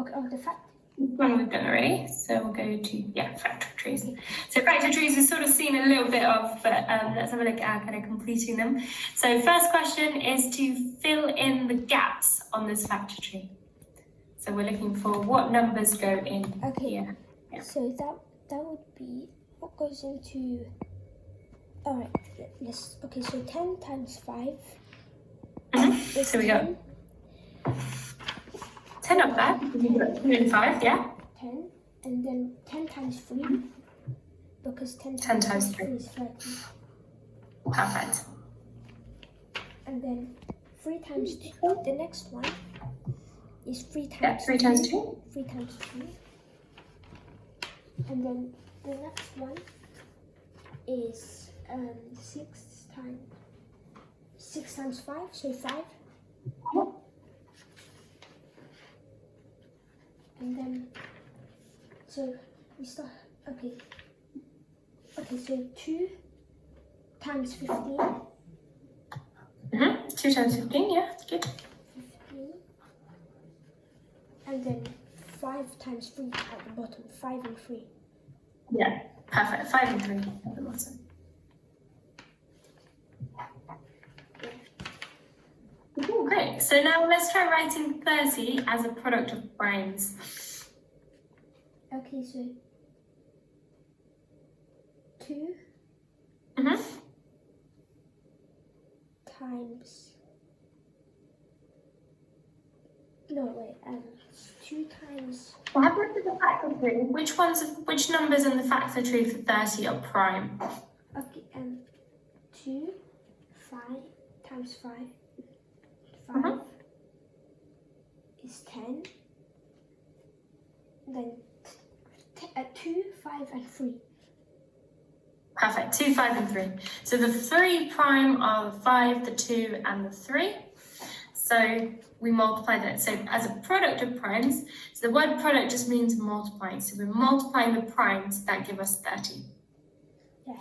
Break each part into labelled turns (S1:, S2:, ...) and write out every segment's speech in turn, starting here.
S1: Okay, the fact.
S2: One we've done already, so we'll go to, factor trees. So factor trees is sort of seen a little bit of, but let's have a look at kind of completing them. So first question is to fill in the gaps on this factor tree. So we're looking for what numbers go in here. Yeah.
S1: So that would be what goes into. All right, let's. Okay, so 10 times 5.
S2: So we got 10 of that. We've got 2 and 5, yeah.
S1: 10, and then 10 times 3, because 10 times 3 is 30.
S2: Perfect.
S1: And then 3 times 2. The next one is 3 times.
S2: Yeah, 3 times 2.
S1: 3 times 3. And then the next one is 6 times 5, so 5. And then, so we start, okay, so 2 times 15.
S2: 2 times 15, yeah, good.
S1: 15. And then 5 times 3 at the bottom, 5 and 3.
S2: Yeah, perfect, 5 and 3 at the bottom. Oh, great. So now let's try writing 30 as a product of primes.
S1: Okay, so 2 times. No, wait. 2 times.
S2: Well, have a look at the factor tree. Which numbers in the factor tree for 30 are prime?
S1: Okay, 2, 5 times 5. 5 is 10. Then 2, 5, and 3.
S2: Perfect. 2, 5, and 3. So the 3 prime are the 5, the 2, and the 3. So we multiply that. So as a product of primes, so the word product just means multiplying. So we're multiplying the primes that give us 30.
S1: Yeah.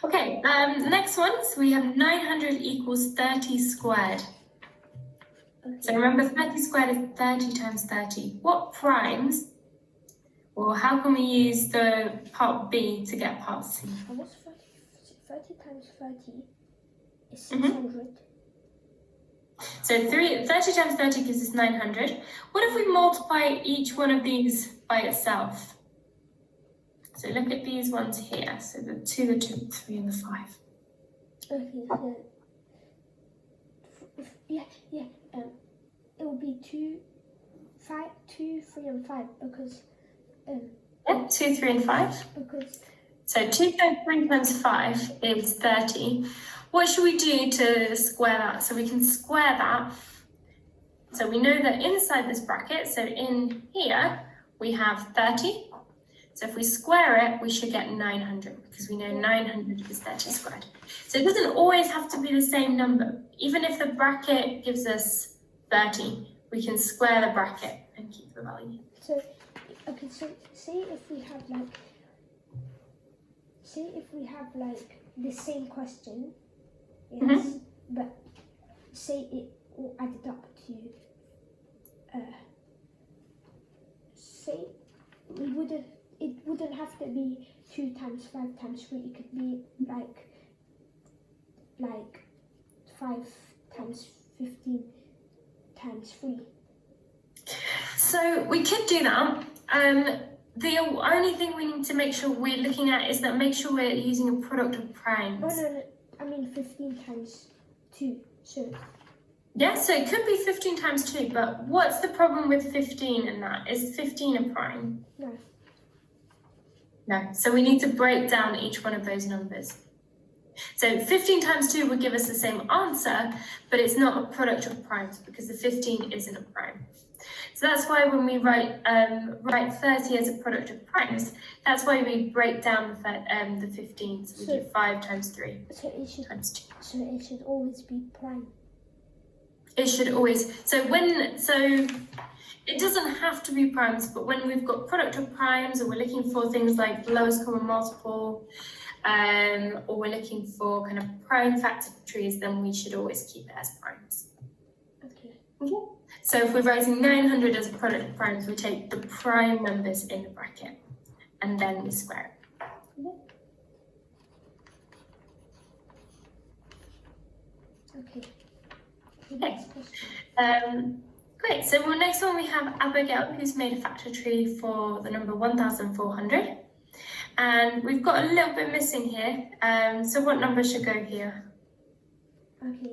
S2: Okay, next one. So we have 900 equals 30 squared. Okay. So remember 30 squared is 30 times 30. What primes, or how can we use the part B to get part C?
S1: What's 30 times 30 is 600.
S2: So 30 times 30 gives us 900. What if we multiply each one of these by itself? So look at these ones here. So the 2, the 2, the 3, and the 5.
S1: Okay, so it will be 2, 5, 2, 3, and 5 because.
S2: 2, 3, and 5.
S1: Because.
S2: So 2 times 3 times 5 is 30. What should we do to square that? So we can square that. So we know that inside this bracket, so in here, we have 30. So if we square it, we should get 900 because we know 900 is 30 squared. So it doesn't always have to be the same number. Even if the bracket gives us 30, we can square the bracket and keep the value.
S1: So, okay, so say if we have like the same question, yes, but say it all added up to, say it wouldn't have to be 2 times 5 times 3. It could be like 5 times 15 times 3.
S2: So we could do that. The only thing we need to make sure we're looking at is that make sure we're using a product of primes.
S1: Oh, no, I mean 15 times 2, so.
S2: Yeah, so it could be 15 times 2, but what's the problem with 15 in that? Is 15 a prime?
S1: No.
S2: No, so we need to break down each one of those numbers. So 15 times 2 would give us the same answer, but it's not a product of primes because the 15 isn't a prime. So that's why when we write 30 as a product of primes, that's why we break down the 15. So we do 5 times 3 times 2.
S1: So it should always be prime.
S2: It should always. So it doesn't have to be primes, but when we've got product of primes, or we're looking for things like lowest common multiple, or we're looking for kind of prime factor trees, then we should always keep it as primes.
S1: Okay.
S2: Okay. So if we're writing 900 as a product of primes, we take the prime numbers in the bracket and then we square it.
S1: Okay. Next question.
S2: Great, so next one we have Abigail, who's made a factor tree for the number 1400. And we've got a little bit missing here. So what number should go here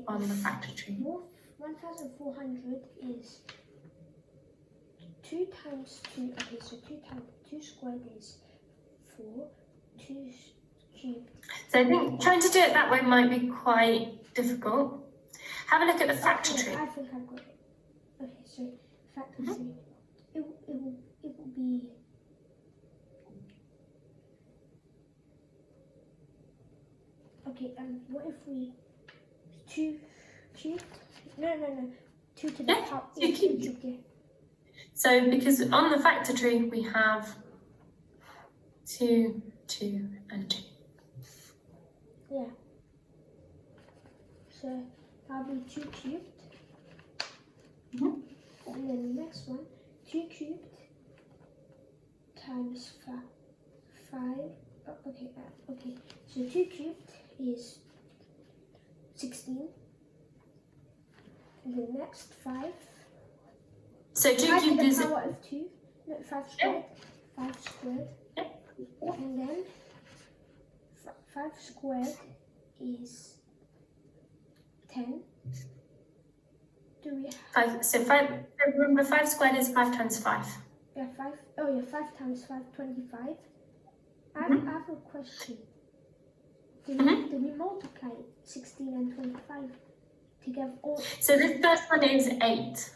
S2: on the factor tree?
S1: 1400 is 2 times 2. Okay, so 2 times 2 squared is 4. 2 cubed.
S2: So I think trying to do it that way might be quite difficult. Have a look at the factor tree.
S1: I think I've got it. Okay, so factor tree. It will be. Okay, what if we 2 cubed? No. 2 to the power.
S2: 2 cubed. So because on the factor tree we have 2, 2, and 2.
S1: Yeah. So that'll be 2 cubed. And then the next one, 2 cubed times 5. Okay. So 2 cubed is 16. And the next 5.
S2: So 2 cubed is
S1: the power of 2. No, 5 squared. 5 squared. And then 5 squared is 10. Do we have
S2: 5? So 5. Remember, 5 squared is 5 times 5.
S1: Yeah, 5. Oh yeah, 5 times 5, 25. I have a question. Did we multiply 16 and 25 together?
S2: So this first one is 8.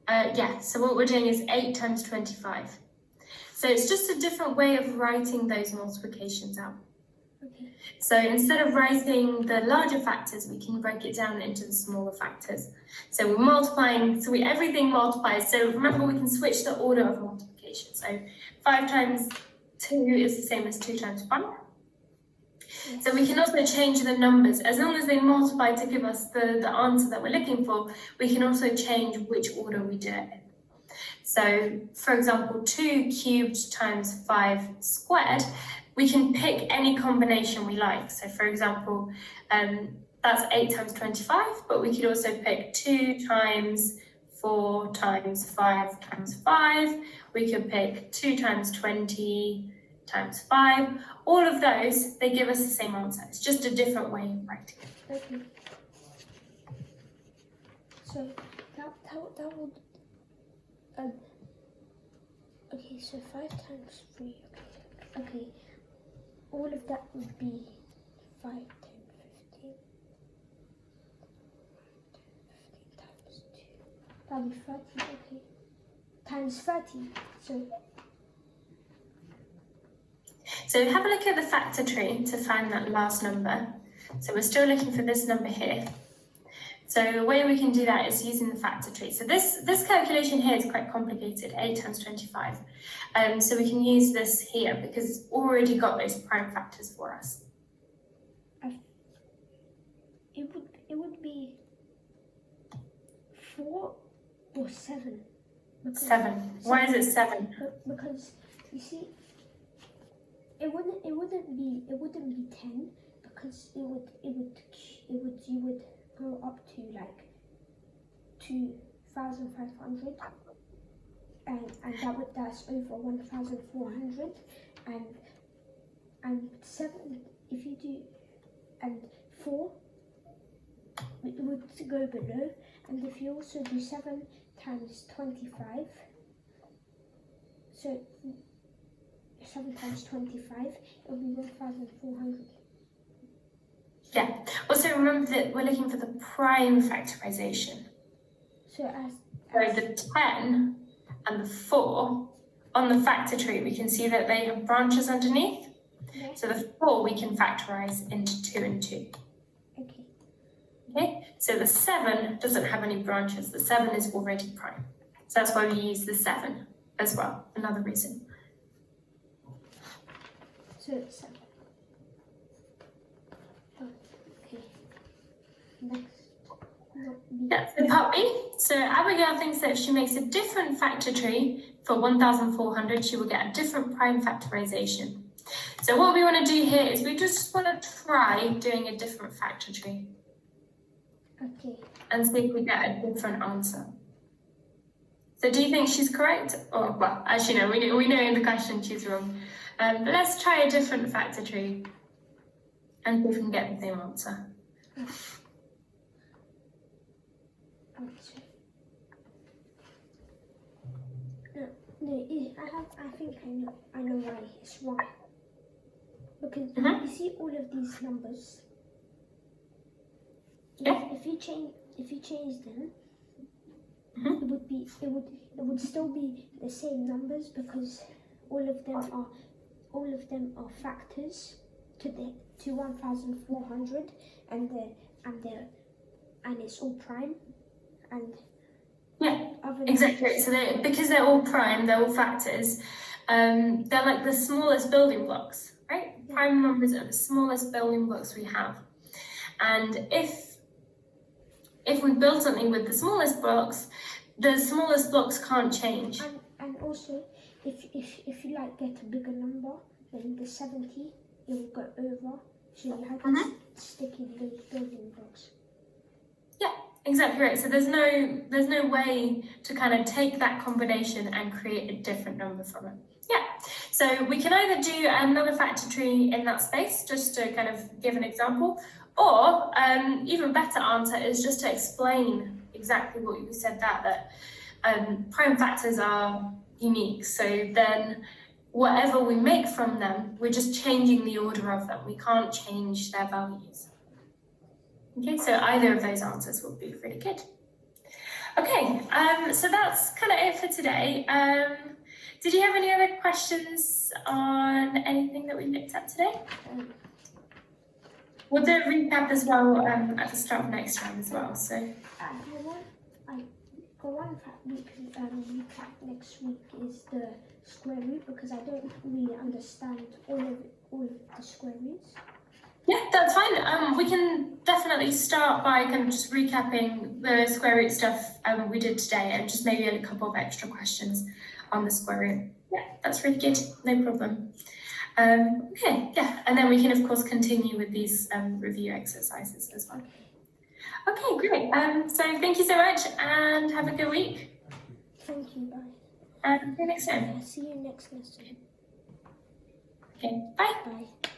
S2: Yeah, so what we're doing is 8 times 25. So it's just a different way of writing those multiplications out.
S1: Okay.
S2: So instead of writing the larger factors, we can break it down into the smaller factors. So we're multiplying, everything multiplies. So remember, we can switch the order of multiplication. So 5 times 2 is the same as 2 times 5. So we can also change the numbers. As long as they multiply to give us the answer that we're looking for, we can also change which order we do it in. So, for example, 2 cubed times 5 squared, we can pick any combination we like. So, for example, that's 8 times 25, but we could also pick 2 times 4 times 5 times 5. We could pick 2 times 20 times 5. All of those, they give us the same answer. It's just a different way of writing it.
S1: Okay. So that would okay, so 5 times 3. Okay. All of that would be 5, 10, 15. 15 times 2. That'll be 30, okay. Times 30.
S2: So have a look at the factor tree to find that last number. So we're still looking for this number here. So the way we can do that is using the factor tree. So this calculation here is quite complicated, 8 times 25. So we can use this here because it's already got those prime factors for us.
S1: It would be 4 or 7.
S2: 7. Why is it 7?
S1: Because you see, it wouldn't be 10 because you would go up to like 2,500 and that's over 1,400 and 7 if you do and 4 it would go below, and if you also do 7 times 25, so 7 times 25, it will be 1,400.
S2: Yeah. Also remember that we're looking for the prime factorization.
S1: So
S2: the 10 and the 4 on the factor tree, we can see that they have branches underneath.
S1: Yeah.
S2: So the 4 we can factorize into 2 and 2. Okay. So the 7 doesn't have any branches. The 7 is already prime. So that's why we use the 7 as well. Another reason.
S1: So it's 7. Oh, okay. Next. not B.
S2: Yeah, so part B. So Abigail thinks that if she makes a different factor tree for 1,400, she will get a different prime factorization. So what we want to do here is we just want to try doing a different factor tree.
S1: Okay.
S2: And see if we get a different answer. So do you think she's correct? Or, well, actually no, we know in the question she's wrong. But let's try a different factor tree and see if we can get the same answer.
S1: I think I know why it's wrong. Because you see all of these numbers.
S2: Yeah.
S1: If you change them, it would still be the same numbers because all of them are factors to 1,400 and it's all prime and
S2: exactly. So because they're all prime, they're all factors. They're like the smallest building blocks, right? Yeah. Prime numbers are the smallest building blocks we have, and if we build something with the smallest blocks can't change.
S1: And also, if you like get a bigger number, then the 70 it will go over. So you have to stick in those building blocks.
S2: Yeah, exactly right. So there's no way to kind of take that combination and create a different number from it. Yeah. So we can either do another factor tree in that space, just to kind of give an example, or even better answer is just to explain exactly what you said that prime factors are unique. So then whatever we make from them, we're just changing the order of them. We can't change their values. Okay, so either of those answers will be really good. Okay, so that's kind of it for today. Did you have any other questions on anything that we looked at today? We'll do a recap as well at the start of next time as well. So.
S1: One fact we can recap next week is the square root because I don't really understand all of the square roots.
S2: Yeah, that's fine. We can definitely start by kind of just recapping the square root stuff we did today and just maybe a couple of extra questions on the square root. Yeah, that's really good. No problem. Okay, yeah, and then we can of course continue with these review exercises as well. Okay, great. So thank you so much and have a good week.
S1: Thank you, bye.
S2: And see you next time.
S1: See you next lesson.
S2: Okay, bye.
S1: Bye.